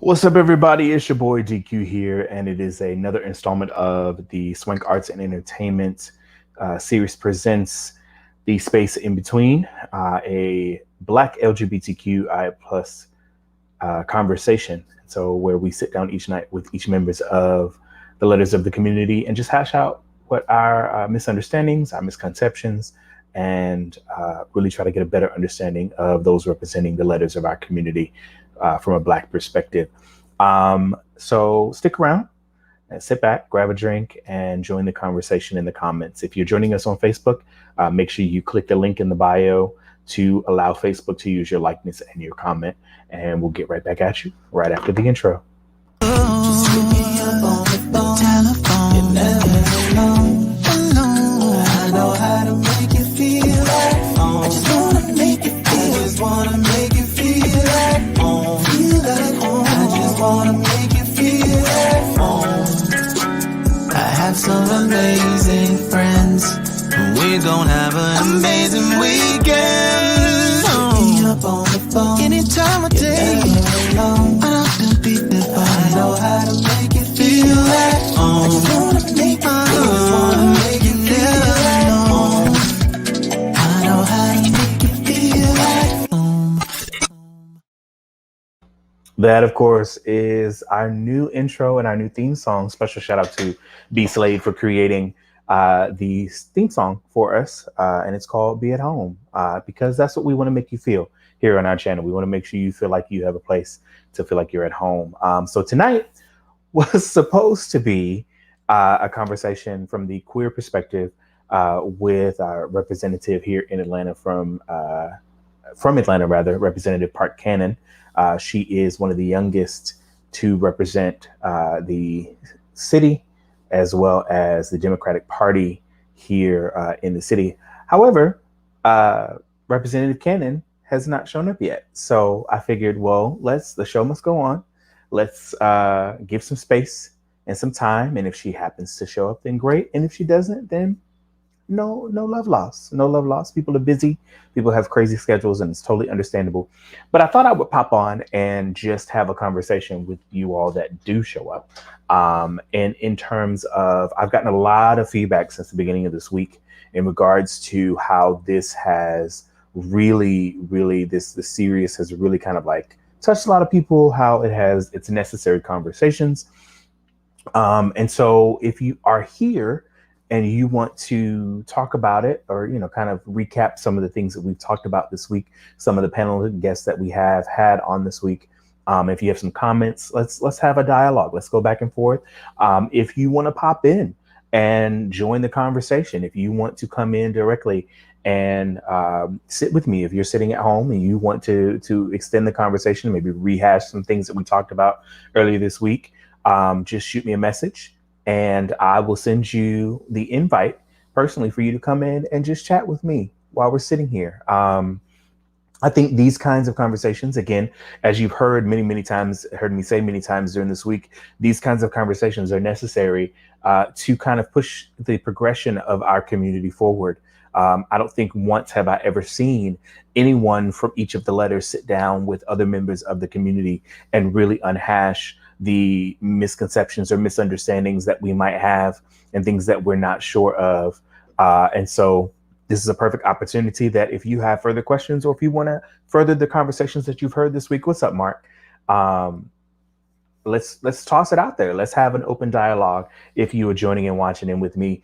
What's up, everybody? It's your boy DQ here, and it is another installment of the Swank Arts and Entertainment series presents the space in between, a Black LGBTQIA plus conversation. So where we sit down each night with each members of the letters of the community and just hash out what our misunderstandings, our misconceptions, and really try to get a better understanding of those representing the letters of our community from a Black perspective. So stick around and sit back, grab a drink, and join the conversation in the comments. If you're joining us on Facebook, make sure you click the link in the bio to allow Facebook to use your likeness and your comment. And we'll get right back at you right after the intro. Just hit me up on the telephone. You're never alone. I know how to make you feel like home. I just wanna make you feel. I just wanna make you feel like home. Feel like home. I just wanna make you feel like home. I have some amazing friends. We're gonna have an amazing weekend. Hit me up on the phone. Anytime I take you. I don't be there. I know how to make you feel like home. I just wanna make you feel. I just wanna make you feel like home. I know how to make you feel like home. That, of course, is our new intro and our new theme song. Special shout out to B Slade for creating the theme song for us. And it's called Be at Home because that's what we want to make you feel here on our channel. We want to make sure you feel like you have a place to feel like you're at home. So tonight was supposed to be a conversation from the queer perspective with our representative here in Atlanta from Atlanta, rather, Representative Park Cannon. She is one of the youngest to represent the city as well as the Democratic Party here in the city. However, Representative Cannon has not shown up yet. So I figured, well, the show must go on. Let's give some space and some time. And if she happens to show up, then great. And if she doesn't, then no love lost. No love lost. People are busy. People have crazy schedules, and it's totally understandable. But I thought I would pop on and just have a conversation with you all that do show up. And in terms of, I've gotten a lot of feedback since the beginning of this week in regards to how this has really, this series has really kind of like touched a lot of people, how it's necessary conversations. And so if you are here and you want to talk about it or, kind of recap some of the things that we've talked about this week, some of the panel guests that we have had on this week, if you have some comments, let's have a dialogue. Let's go back and forth. If you want to pop in and join the conversation, if you want to come in directly and sit with me, if you're sitting at home and you want to extend the conversation, maybe rehash some things that we talked about earlier this week, just shoot me a message and I will send you the invite personally for you to come in and just chat with me while we're sitting here. I think these kinds of conversations, again, as you've heard many times, heard me say many times during this week, these kinds of conversations are necessary to kind of push the progression of our community forward. I don't think once have I ever seen anyone from each of the letters sit down with other members of the community and really unhash the misconceptions or misunderstandings that we might have and things that we're not sure of. And so this is a perfect opportunity that if you have further questions or if you want to further the conversations that you've heard this week, what's up, Mark? Let's toss it out there. Let's have an open dialogue if you are joining and watching in with me.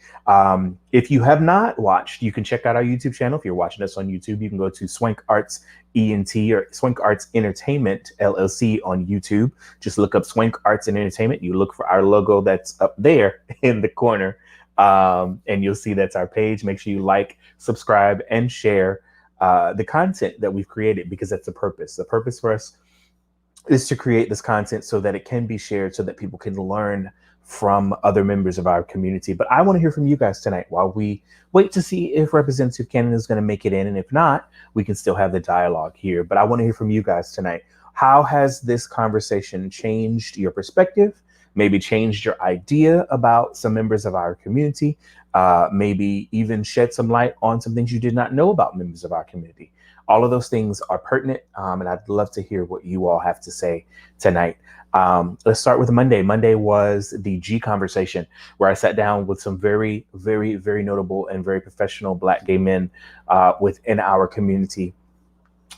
If you have not watched, you can check out our YouTube channel. If you're watching us on YouTube, you can go to Swank Arts Ent or Swank Arts Entertainment LLC on YouTube. Just look up Swank Arts and Entertainment. You look for our logo that's up there in the corner, and you'll see that's our page. Make sure you like, subscribe, and share the content that we've created because that's the purpose. The purpose for us is to create this content so that it can be shared so that people can learn from other members of our community. But I want to hear from you guys tonight while we wait to see if Representative Cannon is going to make it in. And if not, we can still have the dialogue here. But I want to hear from you guys tonight. How has this conversation changed your perspective? Maybe changed your idea about some members of our community? Maybe even shed some light on some things you did not know about members of our community. All of those things are pertinent, and I'd love to hear what you all have to say tonight. Let's start with Monday. Monday was the G conversation, where I sat down with some very, very, very notable and very professional Black gay men within our community,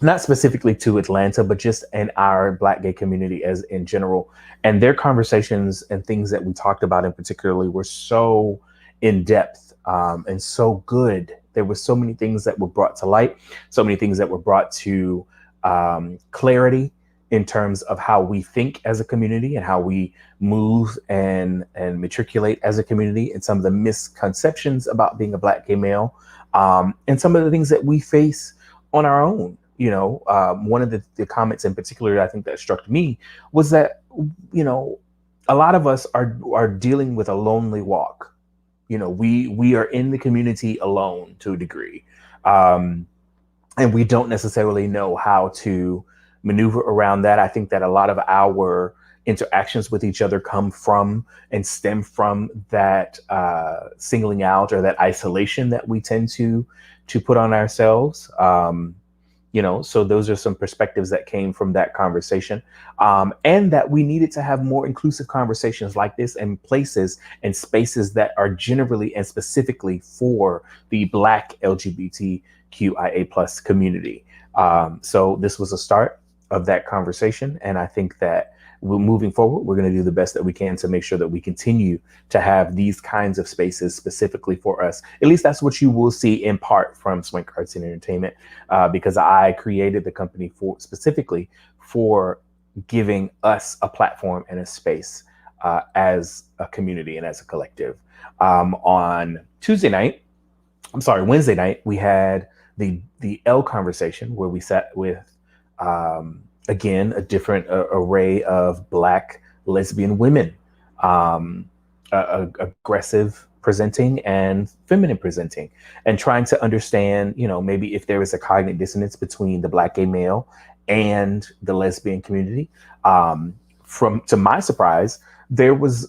not specifically to Atlanta, but just in our Black gay community as in general. And their conversations and things that we talked about in particularly were so in depth and so good. There were so many things that were brought to light, so many things that were brought to clarity in terms of how we think as a community and how we move and matriculate as a community, and some of the misconceptions about being a Black gay male, and some of the things that we face on our own. One of the comments in particular I think that struck me was that, a lot of us are dealing with a lonely walk. We are in the community alone to a degree. And we don't necessarily know how to maneuver around that. I think that a lot of our interactions with each other come from and stem from that singling out or that isolation that we tend to put on ourselves. So those are some perspectives that came from that conversation, and that we needed to have more inclusive conversations like this in places and spaces that are generally and specifically for the Black LGBTQIA plus community. So this was a start of that conversation, and I think that moving forward, we're going to do the best that we can to make sure that we continue to have these kinds of spaces specifically for us. At least that's what you will see in part from Swank Arts and Entertainment, because I created the company specifically for giving us a platform and a space as a community and as a collective. On Wednesday night, we had the L conversation, where we sat with again, a different array of Black lesbian women, aggressive presenting and feminine presenting, and trying to understand, maybe if there is a cognitive dissonance between the Black gay male and the lesbian community. To my surprise,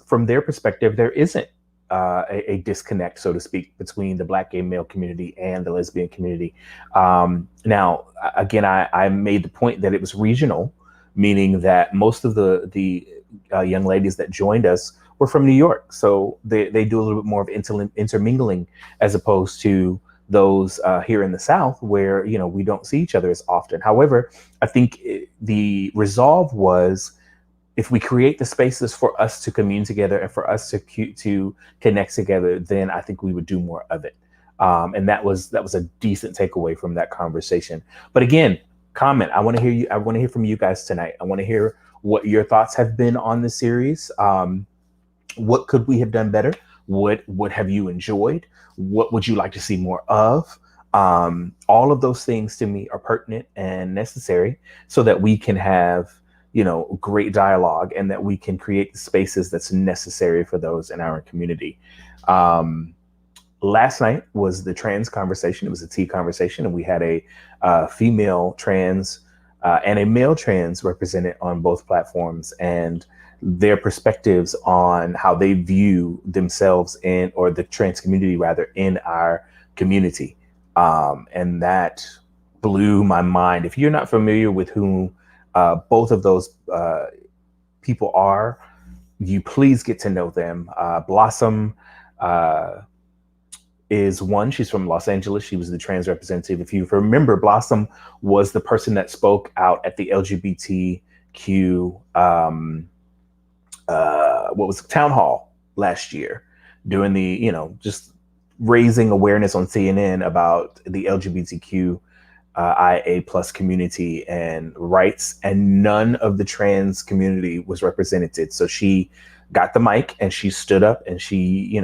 from their perspective, there isn't a disconnect, so to speak, between the Black gay male community and the lesbian community. Now, again, I made the point that it was regional, meaning that most of the young ladies that joined us were from New York. So they do a little bit more of intermingling as opposed to those here in the South, where, we don't see each other as often. However, I think the resolve was, if we create the spaces for us to commune together and for us to connect together, then I think we would do more of it. And that was a decent takeaway from that conversation. But again, comment. I want to hear you. I want to hear from you guys tonight. I want to hear what your thoughts have been on the series. What could we have done better? What have you enjoyed? What would you like to see more of? All of those things to me are pertinent and necessary so that we can have great dialogue, and that we can create the spaces that's necessary for those in our community. Last night was the trans conversation. It was a T conversation, and we had a female trans and a male trans represented on both platforms, and their perspectives on how they view themselves or the trans community rather, in our community. And that blew my mind. If you're not familiar with who both of those people are, you please get to know them. Blossom is one. She's from Los Angeles. She was the trans representative. If you remember, Blossom was the person that spoke out at the LGBTQ town hall last year, doing the just raising awareness on CNN about the LGBTQ IA plus community and rights, and none of the trans community was represented. So she got the mic and she stood up and she,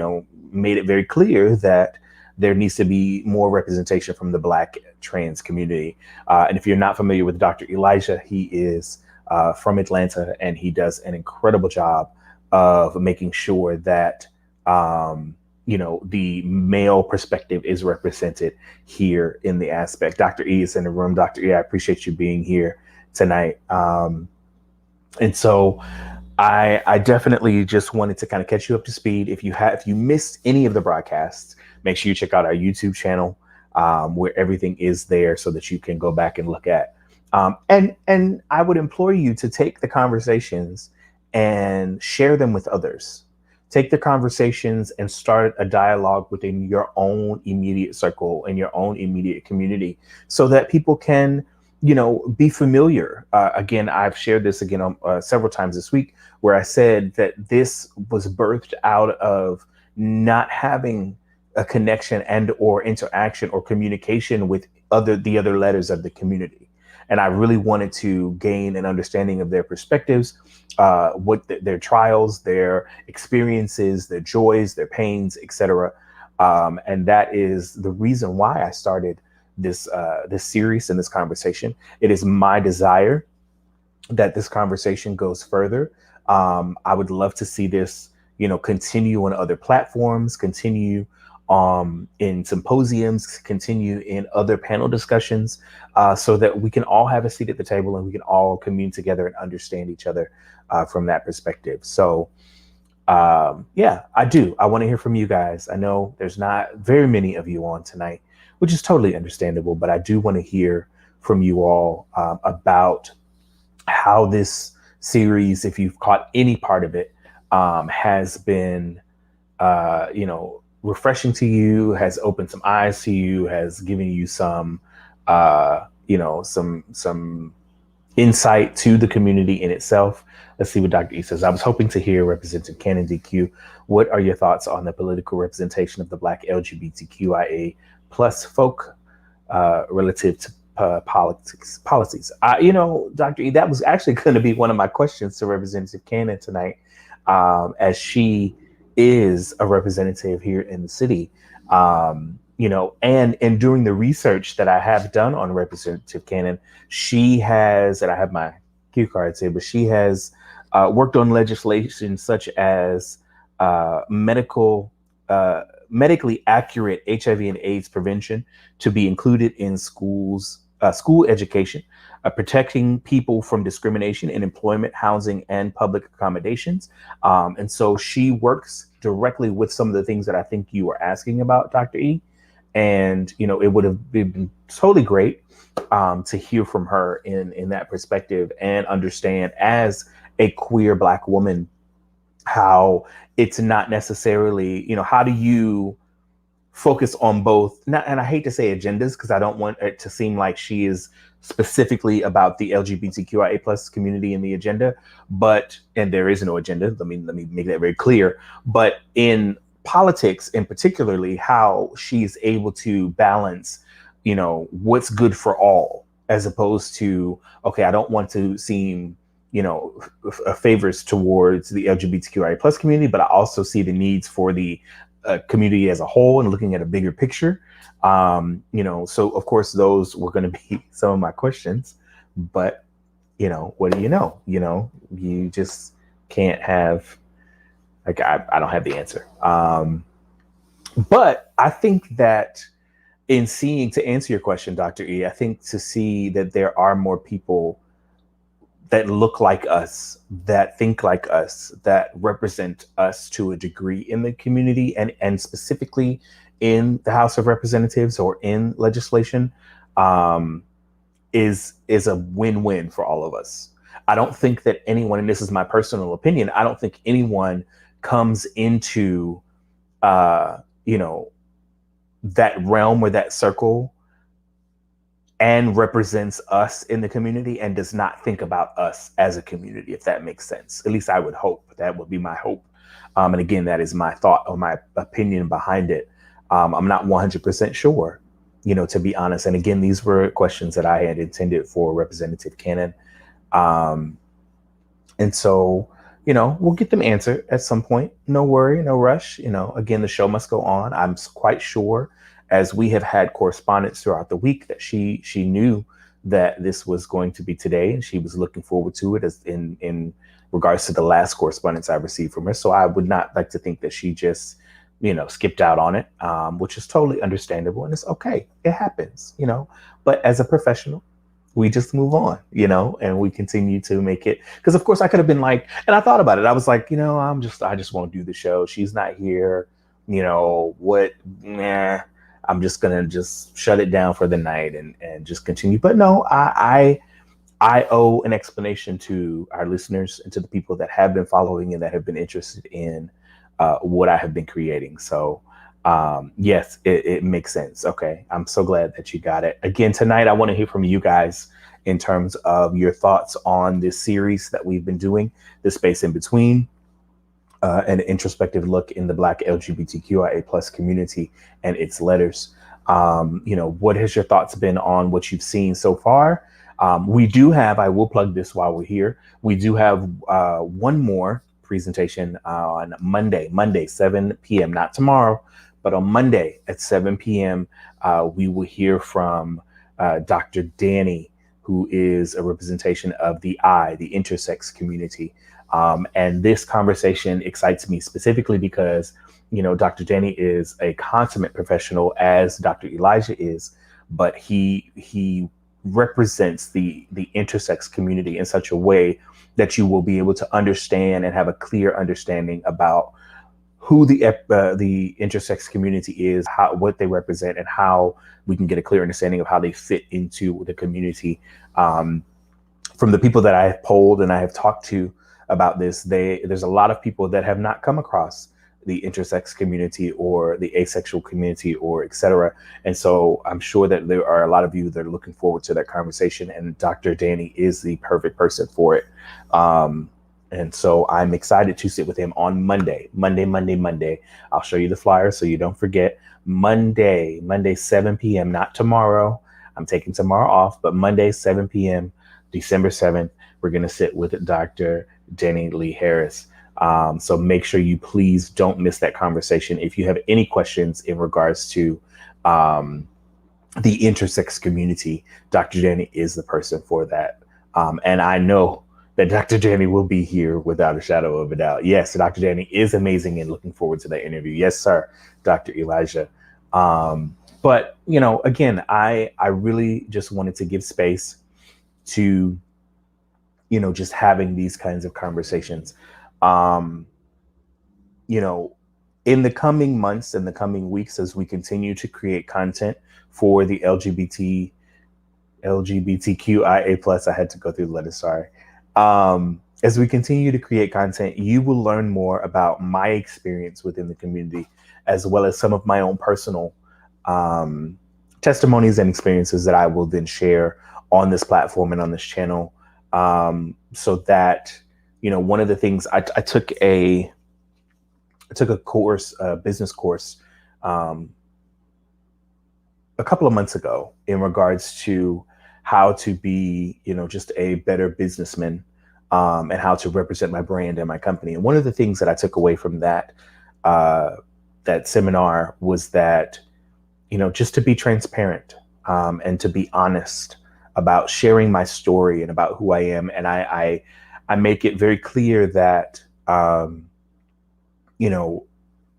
made it very clear that there needs to be more representation from the Black trans community. And if you're not familiar with Dr. Elijah, he is from Atlanta, and he does an incredible job of making sure that the male perspective is represented here in the aspect. Dr. E is in the room. Dr. E, I appreciate you being here tonight. And so I definitely just wanted to kind of catch you up to speed. If you missed any of the broadcasts, make sure you check out our YouTube channel. where everything is there so that you can go back and look at. And I would implore you to take the conversations and share them with others. Take the conversations and start a dialogue within your own immediate circle and your own immediate community so that people can, be familiar. Again, I've shared this again several times this week where I said that this was birthed out of not having a connection and or interaction or communication with the other letters of the community. And I really wanted to gain an understanding of their perspectives, their trials, their experiences, their joys, their pains, etc. And that is the reason why I started this series and this conversation. It is my desire that this conversation goes further. I would love to see this, continue on other platforms, continue in symposiums, continue in other panel discussions, so that we can all have a seat at the table and we can all commune together and understand each other from that perspective. So, yeah, I want to hear from you guys. I know there's not very many of you on tonight, which is totally understandable, but I do want to hear from you all about how this series, if you've caught any part of it, has been, refreshing to you, has opened some eyes to you, has given you some, some insight to the community in itself. Let's see what Dr. E says. I was hoping to hear Representative Cannon DQ. What are your thoughts on the political representation of the Black LGBTQIA plus folk relative to policies? Dr. E, that was actually going to be one of my questions to Representative Cannon tonight, as she is a representative here in the city. And during the research that I have done on Representative Cannon, she has, and I have my cue cards here, but she has worked on legislation such as medically accurate HIV and AIDS prevention to be included in school education, protecting people from discrimination in employment, housing, and public accommodations. And so she works directly with some of the things that I think you were asking about, Dr. E. And, it would have been totally great to hear from her in that perspective and understand, as a queer Black woman, how it's not necessarily, how do you focus on both, and I hate to say agendas because I don't want it to seem like she is specifically about the LGBTQIA plus community in the agenda, and there is no agenda. Let me make that very clear. But in politics, in particularly, how she's able to balance, what's good for all, as opposed to, okay, I don't want to seem, favors towards the LGBTQIA plus community, but I also see the needs for the community as a whole and looking at a bigger picture. So of course those were going to be some of my questions, but what do you know? You just can't have, like, I don't have the answer. But I think that in seeing, to answer your question, Dr. E, I think to see that there are more people that look like us, that think like us, that represent us to a degree in the community, and specifically in the House of Representatives or in legislation, is a win-win for all of us. I don't think that anyone, and this is my personal opinion, I don't think anyone comes into, that realm or that circle and represents us in the community and does not think about us as a community, if that makes sense. At least I would hope. That would be my hope. And again, that is my thought or my opinion behind it. I'm not 100% sure, to be honest. And again, these were questions that I had intended for Representative Cannon. And so, we'll get them answered at some point. No worry, no rush. Again, the show must go on. I'm quite sure, as we have had correspondence throughout the week, that she knew that this was going to be today, and she was looking forward to it, as in regards to the last correspondence I received from her. So I would not like to think that she just, skipped out on it, which is totally understandable, and it's okay. It happens, but as a professional, we just move on, and we continue to make it. Because of course I could have been like, and I thought about it. I was like, I just won't do the show. She's not here. What? Nah. I'm just gonna just shut it down for the night and just continue. But no, I owe an explanation to our listeners and to the people that have been following and that have been interested in what I have been creating. So yes, it makes sense. Okay, I'm so glad that you got it. Again, tonight I want to hear from you guys in terms of your thoughts on this series that we've been doing, The Space in Between, an introspective look in the Black LGBTQIA plus community and its letters. What has your thoughts been on what you've seen so far? We do have, I will plug this while we're here, we do have one more presentation on Monday, 7 p.m., not tomorrow, but on Monday at 7 p.m., we will hear from Dr. Danny, who is a representation of the intersex community. And this conversation excites me specifically because, Dr. Danny is a consummate professional, as Dr. Elijah is, but he represents the intersex community in such a way that you will be able to understand and have a clear understanding about who the intersex community is, what they represent, and how we can get a clear understanding of how they fit into the community. From the people that I have polled and I have talked to about this, there's a lot of people that have not come across the intersex community or the asexual community or et cetera. And so I'm sure that there are a lot of you that are looking forward to that conversation, and Dr. Danny is the perfect person for it. And so I'm excited to sit with him on Monday. I'll show you the flyer so you don't forget. Monday, 7 p.m., not tomorrow. I'm taking tomorrow off, but Monday, 7 p.m., December 7th, we're going to sit with Dr. Danny Lee Harris. So make sure you please don't miss that conversation. If you have any questions in regards to the intersex community, Dr. Danny is the person for that. And I know that Dr. Danny will be here without a shadow of a doubt. Yes, Dr. Danny is amazing and looking forward to that interview. Yes, sir, Dr. Elijah. But, again, I really just wanted to give space to, just having these kinds of conversations. In the coming months and the coming weeks, as we continue to create content for the LGBTQIA plus, I had to go through the letters, sorry. As we continue to create content, you will learn more about my experience within the community, as well as some of my own personal testimonies and experiences that I will then share on this platform and on this channel. So that, one of the things I took a course, a business course, a couple of months ago in regards to how to be, just a better businessman, and how to represent my brand and my company. And one of the things that I took away from that seminar was that, just to be transparent, and to be honest about sharing my story and about who I am. And I make it very clear that, I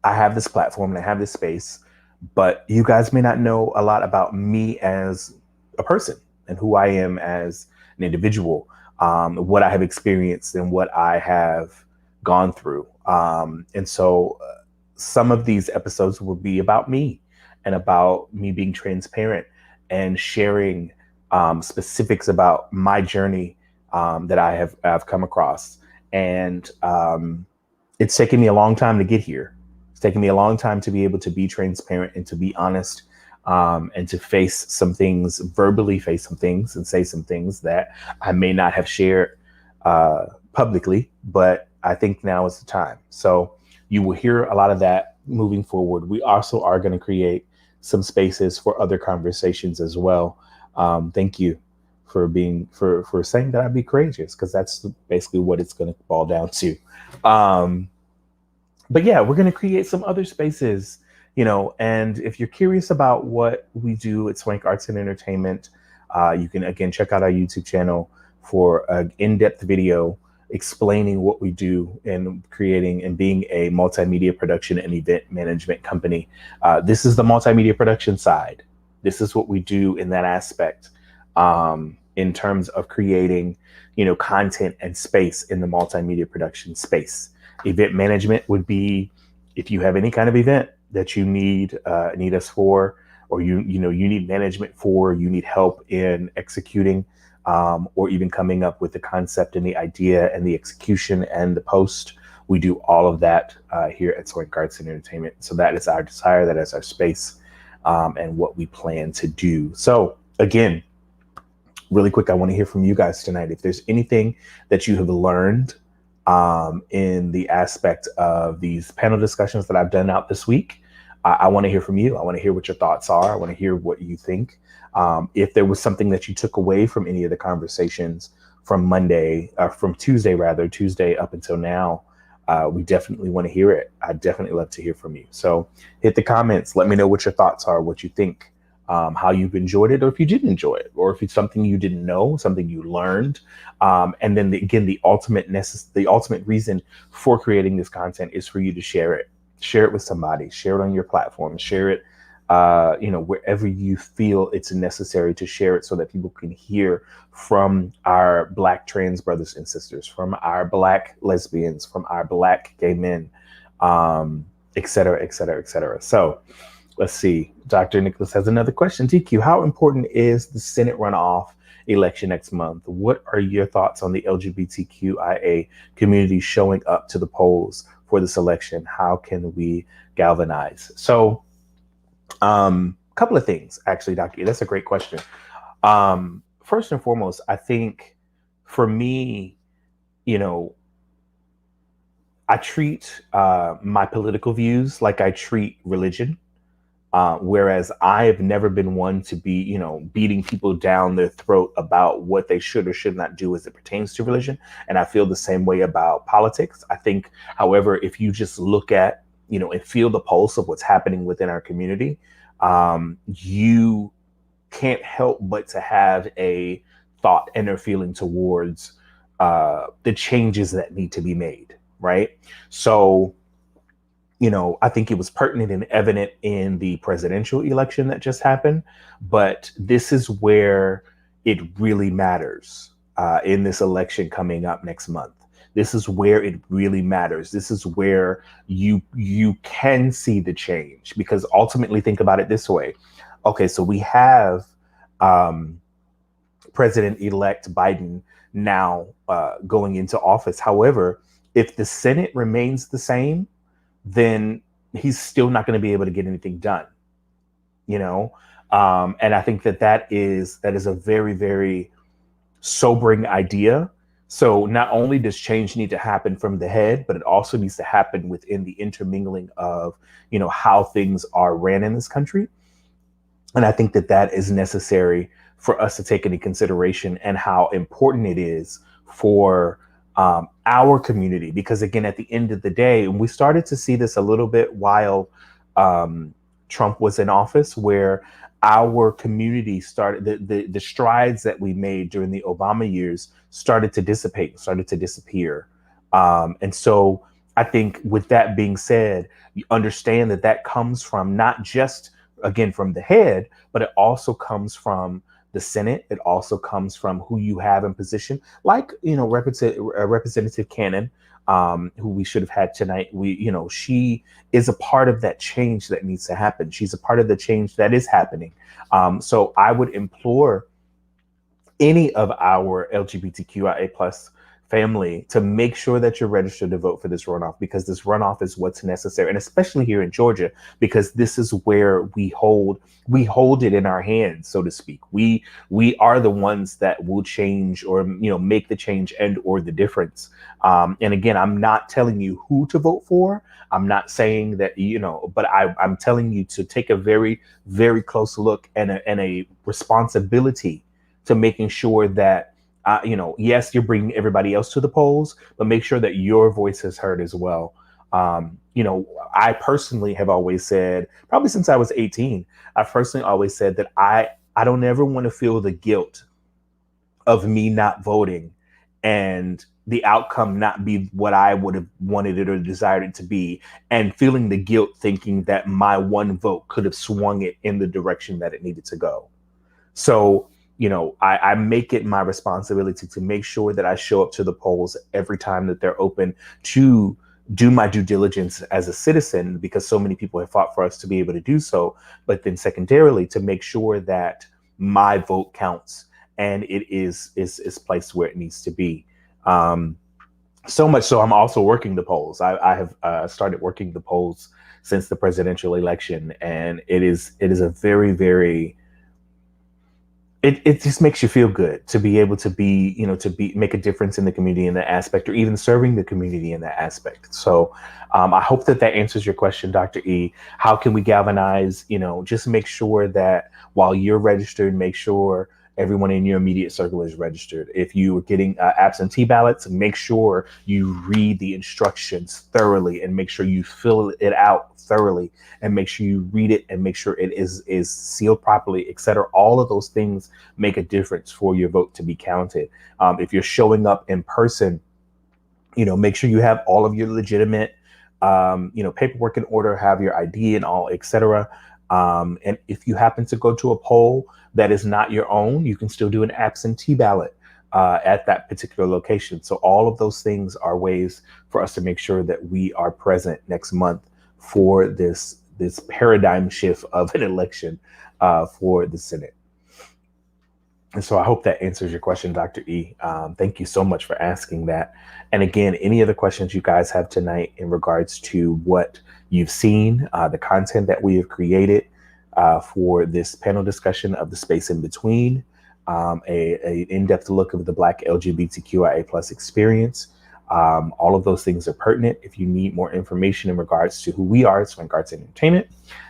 have this platform and I have this space, but you guys may not know a lot about me as a person and who I am as an individual, what I have experienced and what I have gone through. And so some of these episodes will be about me and about me being transparent and sharing specifics about my journey that I've come across. And it's taken me a long time to get here. It's taken me a long time to be able to be transparent and to be honest, and to face some things, verbally face some things and say some things that I may not have shared publicly, but I think now is the time. So you will hear a lot of that moving forward. We also are going to create some spaces for other conversations as well. Thank you for saying that I'd be courageous, because that's basically what it's going to boil down to. But yeah, we're going to create some other spaces, and if you're curious about what we do at Swank Arts and Entertainment, you can, again, check out our YouTube channel for an in-depth video explaining what we do in creating and being a multimedia production and event management company. This is the multimedia production side. This is what we do in that aspect, in terms of creating, content and space in the multimedia production space. Event management would be if you have any kind of event that you need us for, or you need management for, you need help in executing, or even coming up with the concept and the idea and the execution and the post. We do all of that here at Swank Arts and Entertainment. So that is our desire, that is our space, and what we plan to do. So again, really quick, I want to hear from you guys tonight. If there's anything that you have learned in the aspect of these panel discussions that I've done out this week, I want to hear from you. I want to hear what your thoughts are. I want to hear what you think. If there was something that you took away from any of the conversations from Tuesday up until now, we definitely want to hear it. I'd definitely love to hear from you. So hit the comments. Let me know what your thoughts are, what you think, how you've enjoyed it, or if you didn't enjoy it, or if it's something you didn't know, something you learned. And then the ultimate reason for creating this content is for you to share it. Share it with somebody, share it on your platform, share it, wherever you feel it's necessary to share it, so that people can hear from our Black trans brothers and sisters, from our Black lesbians, from our Black gay men, et cetera, et cetera, et cetera. So let's see. Dr. Nicholas has another question. TQ, how important is the Senate runoff election next month? What are your thoughts on the LGBTQIA community showing up to the polls for this election? How can we galvanize? So, couple of things, actually, Dr. That's a great question. First and foremost, I think for me, I treat my political views like I treat religion. Whereas I have never been one to be, beating people down their throat about what they should or should not do as it pertains to religion. And I feel the same way about politics. I think, however, if you just look at, and feel the pulse of what's happening within our community, you can't help but to have a thought and a feeling towards the changes that need to be made, right? So, I think it was pertinent and evident in the presidential election that just happened, but this is where it really matters in this election coming up next month. This is where it really matters. This is where you can see the change, because ultimately, think about it this way. Okay, so we have President-elect Biden now going into office. However, if the Senate remains the same, then he's still not going to be able to get anything done, and I think that is a very, very sobering idea. So not only does change need to happen from the head, but it also needs to happen within the intermingling of, how things are ran in this country. And I think that is necessary for us to take into consideration, and how important it is for our community, because again, at the end of the day, and we started to see this a little bit while Trump was in office, where our community started, the strides that we made during the Obama years started to dissipate, started to disappear. And so I think, with that being said, you understand that comes from not just, again, from the head, but it also comes from the Senate. It also comes from who you have in position, like, Representative Cannon, who we should have had tonight. She is a part of that change that needs to happen. She's a part of the change that is happening. So I would implore any of our LGBTQIA plus family to make sure that you're registered to vote for this runoff, because this runoff is what's necessary. And especially here in Georgia, because this is where we hold it in our hands, so to speak. We are the ones that will change, or, make the change and or the difference. And again, I'm not telling you who to vote for. I'm not saying that, but I'm telling you to take a very, very close look and a responsibility to making sure that, yes, you're bringing everybody else to the polls, but make sure that your voice is heard as well. I personally have always said, probably since I was 18, I personally always said that I don't ever want to feel the guilt of me not voting and the outcome not be what I would have wanted it or desired it to be, and feeling the guilt thinking that my one vote could have swung it in the direction that it needed to go. So, I make it my responsibility to make sure that I show up to the polls every time that they're open to do my due diligence as a citizen, because so many people have fought for us to be able to do so, but then secondarily to make sure that my vote counts and it is placed where it needs to be. Um, so much so, I'm also working the polls. I have started working the polls since the presidential election, and it is a very, very, it just makes you feel good to be able to be, to be make a difference in the community in that aspect, or even serving the community in that aspect. So I hope that that answers your question, Dr. E. How can we galvanize? Just make sure that while you're registered, make sure everyone in your immediate circle is registered. If you are getting absentee ballots, make sure you read the instructions thoroughly and make sure you fill it out thoroughly, and make sure you read it and make sure it is sealed properly, etc. All of those things make a difference for your vote to be counted. If you're showing up in person, make sure you have all of your legitimate, paperwork in order, have your ID and all, etc. And if you happen to go to a poll that is not your own, you can still do an absentee ballot at that particular location. So all of those things are ways for us to make sure that we are present next month for this paradigm shift of an election for the Senate. And so I hope that answers your question, Dr. E. Thank you so much for asking that. And again, any other questions you guys have tonight in regards to what you've seen, the content that we have created for this panel discussion of the space in between, a in-depth look of the Black LGBTQIA plus experience. All of those things are pertinent. If you need more information in regards to who we are at Swank Arts Entertainment,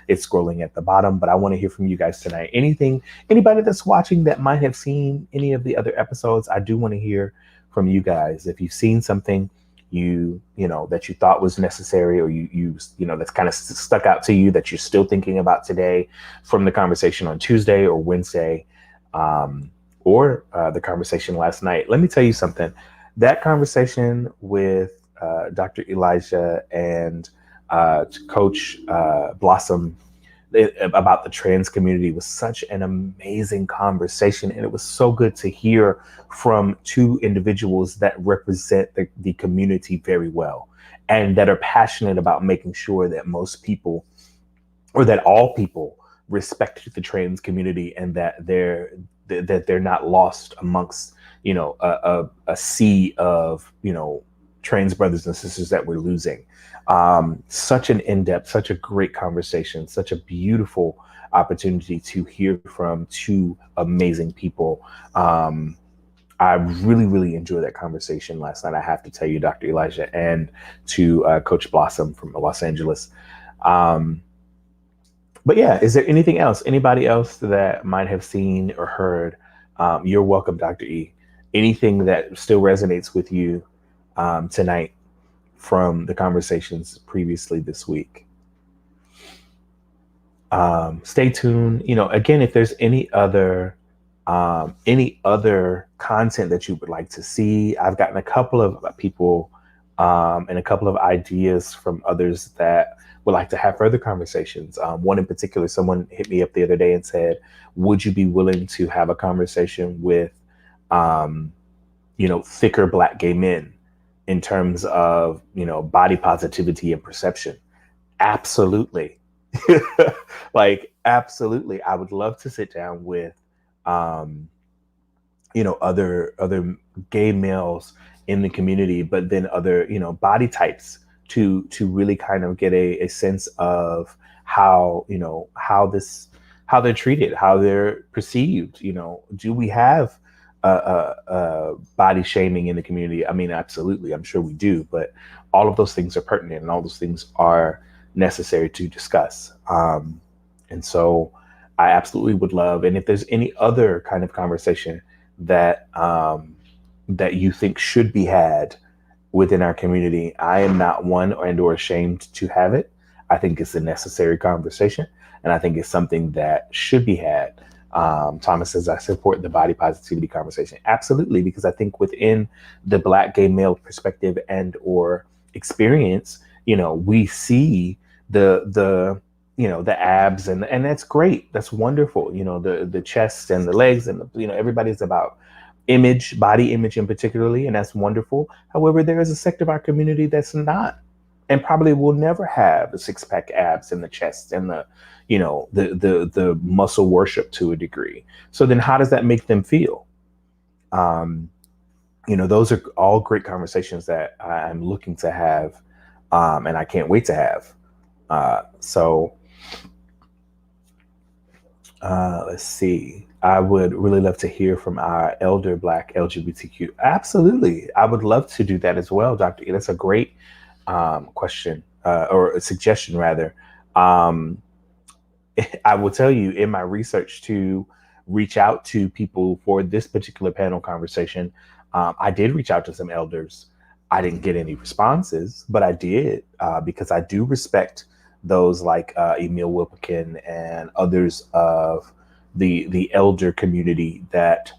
it's scrolling at the bottom. But I want to hear from you guys tonight. Anybody that's watching that might have seen any of the other episodes, I do want to hear from you guys. If you've seen something that you thought was necessary, or you that's kind of stuck out to you that you're still thinking about today from the conversation on Tuesday or Wednesday, or the conversation last night, let me tell you something. That conversation with Dr. Elijah and Coach Blossom about the trans community was such an amazing conversation. And it was so good to hear from two individuals that represent the community very well, and that are passionate about making sure that most people, or that all people, respect the trans community, and that they're not lost amongst a sea of trans brothers and sisters that we're losing. Such an in-depth, such a great conversation, such a beautiful opportunity to hear from two amazing people. I really, really enjoyed that conversation last night, I have to tell you, Dr. Elijah, and to Coach Blossom from Los Angeles. But yeah, is there anything else? Anybody else that might have seen or heard? You're welcome, Dr. E. Anything that still resonates with you tonight from the conversations previously this week? Stay tuned. Again, if there's any other content that you would like to see, I've gotten a couple of people and a couple of ideas from others that would like to have further conversations. One in particular, someone hit me up the other day and said, would you be willing to have a conversation with, thicker Black gay men in terms of, body positivity and perception? Absolutely. Absolutely. I would love to sit down with, other gay males in the community, but then other, body types to really kind of get a sense of how they're treated, how they're perceived. Do we have body shaming in the community? I mean, absolutely. I'm sure we do, but all of those things are pertinent and all those things are necessary to discuss. And so I absolutely would love, and if there's any other kind of conversation that that you think should be had within our community, I am not one or ashamed to have it. I think it's a necessary conversation, and I think it's something that should be had. Thomas says, I support the body positivity conversation. Absolutely, because I think within the Black gay male perspective and or experience, we see the abs and that's great. That's wonderful. The chest and the legs and everybody's about body image in particularly, and that's wonderful. However, there is a sect of our community that's not and probably will never have the six pack abs and the chest and the, the muscle worship to a degree. So then how does that make them feel? Um, those are all great conversations that I'm looking to have, and I can't wait to have. Let's see. I would really love to hear from our elder Black LGBTQ. Absolutely. I would love to do that as well, Dr. E. That's a great question, or a suggestion, rather. Um, I will tell you, in my research to reach out to people for this particular panel conversation, I did reach out to some elders. I didn't get any responses, but I did, because I do respect those like Emil Wilbekin and others of the elder community that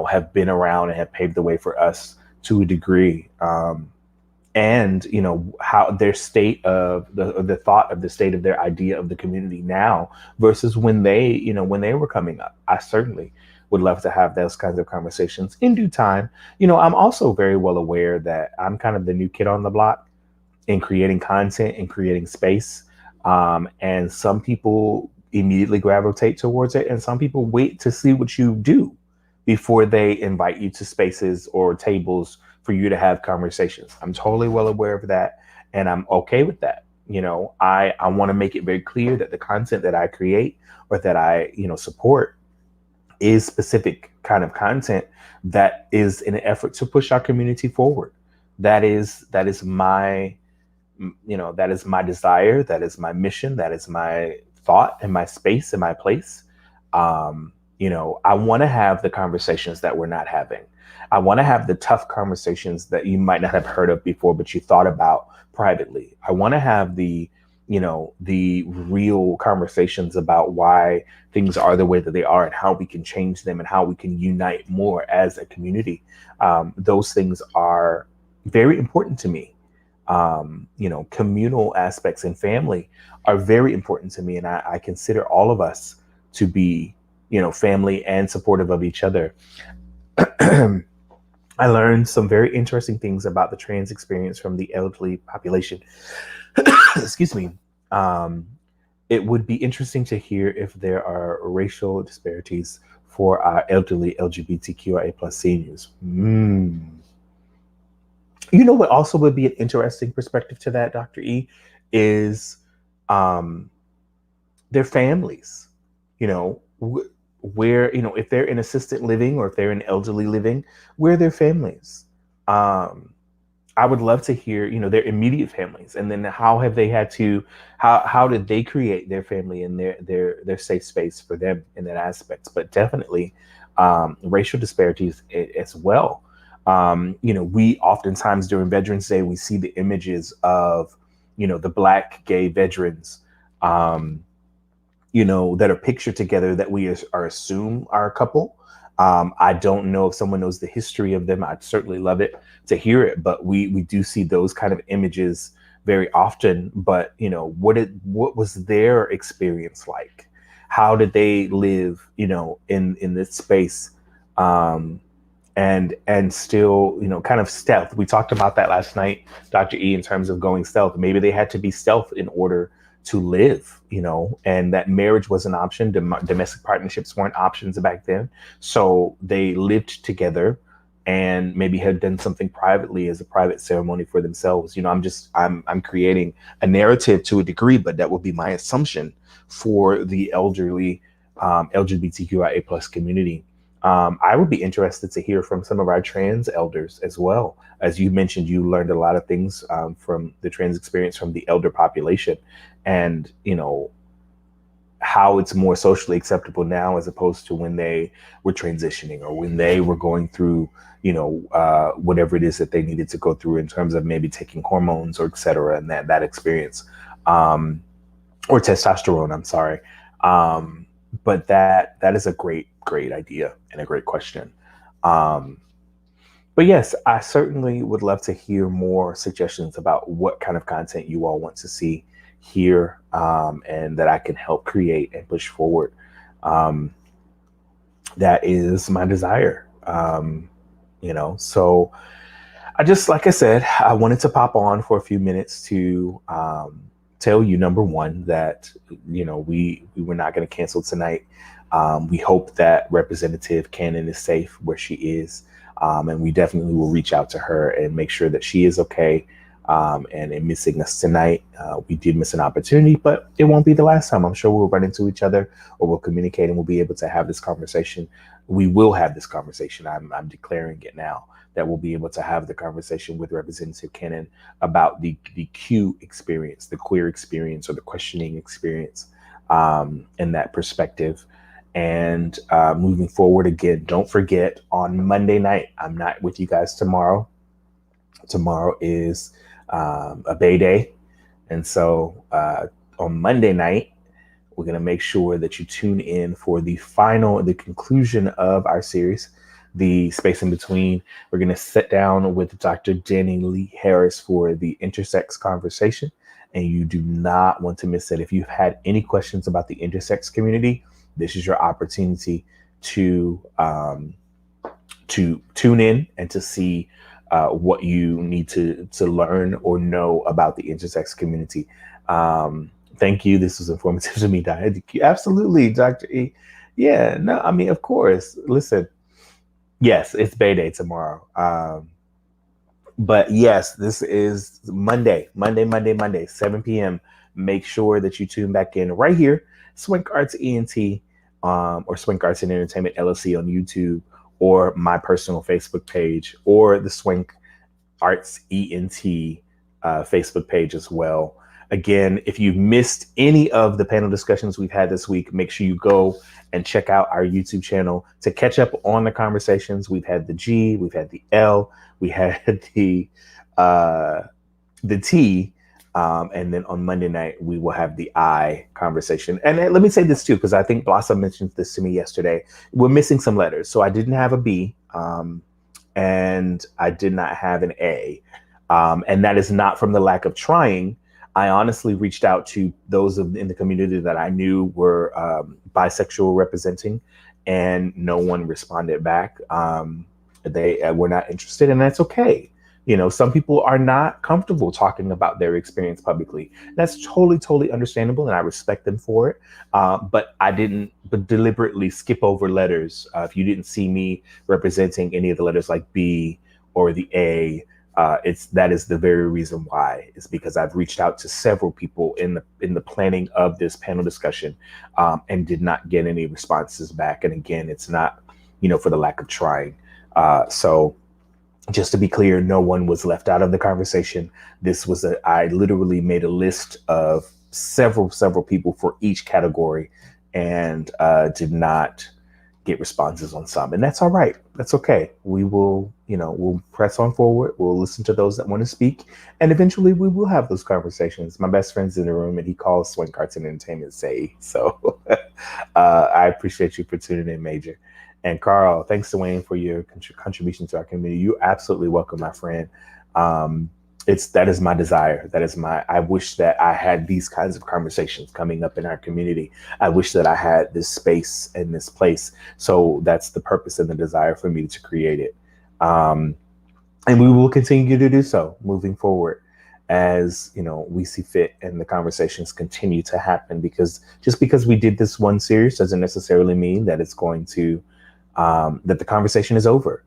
have been around and have paved the way for us to a degree. And how their state of the thought of the state of their idea of the community now versus when they were coming up. I certainly would love to have those kinds of conversations in due time. I'm also very well aware that I'm kind of the new kid on the block in creating content and creating space. And some people immediately gravitate towards it, and some people wait to see what you do before they invite you to spaces or tables for you to have conversations. I'm totally well aware of that, and I'm okay with that. I want to make it very clear that the content that I create or that I support is specific kind of content that is in an effort to push our community forward. That is my that is my desire, that is my mission, that is my thought and my space and my place. I want to have the conversations that we're not having. I want to have the tough conversations that you might not have heard of before, but you thought about privately. I want to have the real conversations about why things are the way that they are and how we can change them and how we can unite more as a community. Those things are very important to me. Communal aspects and family are very important to me. And I consider all of us to be, family and supportive of each other. I learned some very interesting things about the trans experience from the elderly population. Excuse me. It would be interesting to hear if there are racial disparities for our elderly LGBTQIA plus seniors. What also would be an interesting perspective to that, Dr. E, is their families. Where, if they're in assisted living or if they're in elderly living, where are their families? I would love to hear, their immediate families, and then how have they had to, how did they create their family and their safe space for them in that aspect? But definitely racial disparities as well. We oftentimes during Veterans Day, we see the images of, the Black gay veterans, that are pictured together that we are assume are a couple. I don't know if someone knows the history of them. I'd certainly love it to hear it, but we do see those kind of images very often. But, what was their experience like? How did they live, in this space? And still, kind of stealth. We talked about that last night, Dr. E, in terms of going stealth. Maybe they had to be stealth in order to live, and that marriage was an option. Domestic partnerships weren't options back then. So they lived together and maybe had done something privately as a private ceremony for themselves. I'm creating a narrative to a degree, but that would be my assumption for the elderly LGBTQIA plus community. I would be interested to hear from some of our trans elders as well. As you mentioned, you learned a lot of things from the trans experience from the elder population, and how it's more socially acceptable now as opposed to when they were transitioning or when they were going through, whatever it is that they needed to go through in terms of maybe taking hormones or et cetera, and that experience, or testosterone, I'm sorry. But that is a great idea and a great question. But yes, I certainly would love to hear more suggestions about what kind of content you all want to see here, and that I can help create and push forward. That is my desire. So like I said, I wanted to pop on for a few minutes to tell you, number one, that, we were not going to cancel tonight. We hope that Representative Cannon is safe where she is. And we definitely will reach out to her and make sure that she is okay. And in missing us tonight, we did miss an opportunity, but it won't be the last time. I'm sure we'll run into each other, or we'll communicate, and we'll be able to have this conversation. We will have this conversation. I'm declaring it now, that we'll be able to have the conversation with Representative Cannon about the Q experience, the queer experience, or the questioning experience, in that perspective. And moving forward, again, don't forget, on Monday night, I'm not with you guys tomorrow. Tomorrow is a Bay Day. And so on Monday night, we're going to make sure that you tune in for the conclusion of our series, The Space in Between. We're going to sit down with Dr. Danny Lee Harris for the intersex conversation. And you do not want to miss it. If you've had any questions about the intersex community, this is your opportunity to tune in and to see what you need to learn or know about the intersex community. Thank you. This was informative to me, Diane. Absolutely, Dr. E. Yeah, no, I mean, of course. Listen, yes, it's Bay Day tomorrow. But yes, this is Monday, 7 p.m. Make sure that you tune back in right here, Swank Arts Ent, or Swank Arts and Entertainment LLC on YouTube, or my personal Facebook page, or the Swank Arts Ent Facebook page as well. Again, if you've missed any of the panel discussions we've had this week, make sure you go and check out our YouTube channel to catch up on the conversations. We've had the G, we've had the L, we had the T, and then on Monday night, we will have the I conversation. And let me say this too, because I think Blossom mentioned this to me yesterday. We're missing some letters. So I didn't have a B, and I did not have an A. And that is not from the lack of trying. I honestly reached out to those in the community that I knew were bisexual representing, and no one responded back. They were not interested, and that's okay. Some people are not comfortable talking about their experience publicly. That's totally understandable, and I respect them for it. But I didn't deliberately skip over letters. If you didn't see me representing any of the letters like B or the A, that is the very reason why. It's because I've reached out to several people in the planning of this panel discussion, and did not get any responses back. And again, it's not, for the lack of trying. So just to be clear, no one was left out of the conversation. I literally made a list of several people for each category, and did not get responses on some. And that's all right. That's okay. We will, we'll press on forward. We'll listen to those that want to speak. And eventually we will have those conversations. My best friend's in the room, and he calls Swank Arts and Entertainment Say. So I appreciate you for tuning in, Major. And Carl, thanks to Wayne for your contribution to our community. You're absolutely welcome, my friend. That is my desire. I wish that I had these kinds of conversations coming up in our community. I wish that I had this space and this place. So that's the purpose and the desire for me to create it. And we will continue to do so moving forward as, we see fit, and the conversations continue to happen, because just because we did this one series doesn't necessarily mean that it's going to, that the conversation is over.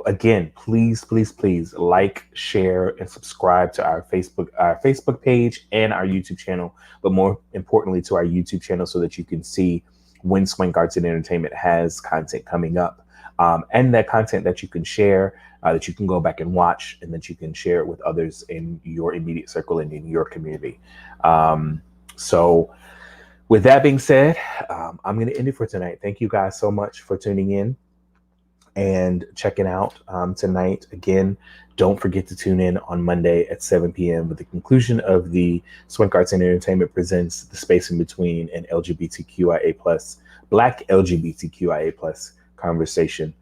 Again, please like, share, and subscribe to our Facebook page and our YouTube channel, but more importantly to our YouTube channel, so that you can see when Swank Arts and Entertainment has content coming up, and that content that you can share, that you can go back and watch, and that you can share it with others in your immediate circle and in your community. So with that being said, I'm going to end it for tonight. Thank you guys so much for tuning in and checking out tonight. Again, don't forget to tune in on Monday at 7 p.m. with the conclusion of the Swank Arts and Entertainment Presents The Space in Between and LGBTQIA+, Black LGBTQIA+ conversation,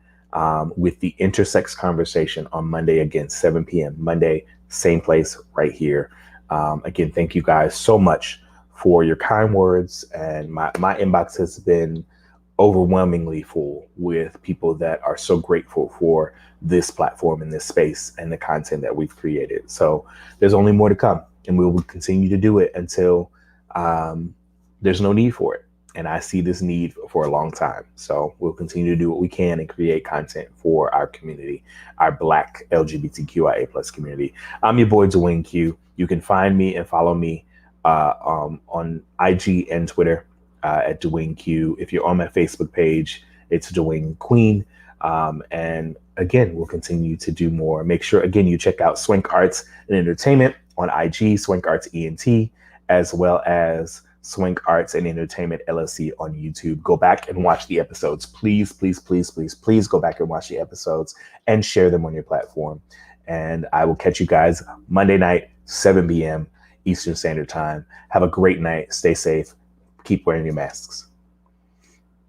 with the intersex conversation on Monday, again, 7 p.m. Monday, same place right here. Again, thank you guys so much for your kind words. And my inbox has been overwhelmingly full with people that are so grateful for this platform and this space and the content that we've created. So there's only more to come, and we will continue to do it until there's no need for it. And I see this need for a long time. So we'll continue to do what we can and create content for our community, our Black LGBTQIA plus community. I'm your boy, Dwayne Q. You can find me and follow me on IG and Twitter at Dwayne Q. If you're on my Facebook page, it's Dwayne Queen. And again, we'll continue to do more. Make sure, again, you check out Swank Arts and Entertainment on IG, Swank Arts ENT, as well as Swank Arts and Entertainment LLC on YouTube. Go back and watch the episodes. Please, please, please, please, please go back and watch the episodes and share them on your platform. And I will catch you guys Monday night, 7 p.m. Eastern Standard Time. Have a great night. Stay safe. Keep wearing your masks.